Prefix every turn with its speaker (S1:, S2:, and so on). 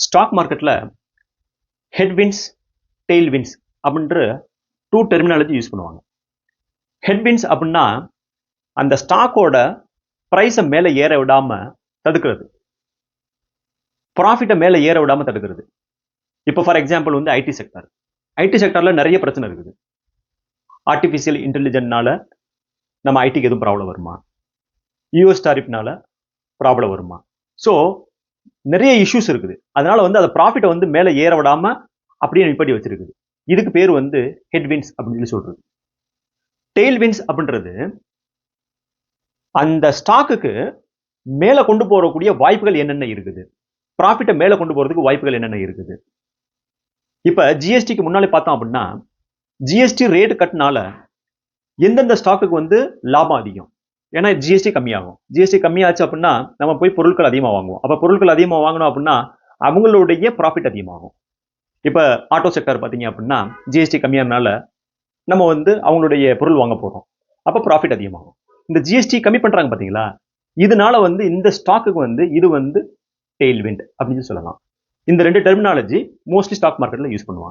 S1: Stock மார்க்கெட்ல ஹெட்வின்ஸ் டெய்ல்வின்ஸ் அப்படின்ற two terminology use பண்ணுவாங்க. ஹெட்வின்ஸ் அப்படின்னா அந்த ஸ்டாக்கோட ப்ரைஸை மேலே ஏற விடாம தடுக்கிறது, ப்ராஃபிட்டை மேலே ஏற விடாம தடுக்கிறது. இப்போ ஃபார் எக்ஸாம்பிள் வந்து ஐடி செக்டர். ஐடி செக்டர்ல நிறைய பிரச்சனை இருக்குது. ஆர்டிஃபிஷியல் இன்டெலிஜென்ட்னால நம்ம ஐடிக்கு எதுவும் ப்ராப்ளம் வருமா, யூஎஸ் டாரிஃப்னால ப்ராப்ளம் வருமா? ஸோ நிறைய இஷ்யூஸ் இருக்குது. அதனால வந்து அந்த ப்ராஃபிட்டை வந்து மேலே ஏற விடாம அப்படியே நிப்பட்டி வச்சிருக்குது. இதுக்கு பேர் வந்து ஹெட்வின்ஸ் அப்படின்னு சொல்றது. டெய்ல்வின்ஸ் அப்படின்றது அந்த ஸ்டாக்குக்கு மேலே கொண்டு போகக்கூடிய வாய்ப்புகள் என்னென்ன இருக்குது, ப்ராஃபிட்டை மேலே கொண்டு போறதுக்கு வாய்ப்புகள் என்னென்ன இருக்குது. இப்போ ஜிஎஸ்டிக்கு முன்னாலே பார்த்தோம் அப்படின்னா ஜிஎஸ்டி ரேட் கட்டினால எந்தெந்த ஸ்டாக்குக்கு வந்து லாபம் அதிகம், ஏன்னா ஜிஎஸ்டி கம்மியாகும். ஜிஎஸ்டி கம்மியாச்சு அப்படின்னா நம்ம போய் பொருட்கள் அதிகமாக வாங்குவோம். அப்போ பொருட்கள் அதிகமாக வாங்கணும் அப்படின்னா அவங்களுடைய ப்ராஃபிட் அதிகமாகும். இப்போ ஆட்டோ செக்டர் பார்த்தீங்க அப்படின்னா ஜிஎஸ்டி கம்மியானால நம்ம வந்து அவங்களுடைய பொருள் வாங்க போகிறோம், அப்போ ப்ராஃபிட் அதிகமாகும். இந்த ஜிஎஸ்டி கம்மி பண்ணுறாங்க பார்த்தீங்களா, இதனால வந்து இந்த ஸ்டாக்குக்கு வந்து இது வந்து டெய்ல்விண்ட் அப்படின்னு சொல்லலாம். இந்த ரெண்டு டெர்மினாலஜி மோஸ்ட்லி ஸ்டாக் மார்க்கெட்டில் யூஸ் பண்ணுவாங்க.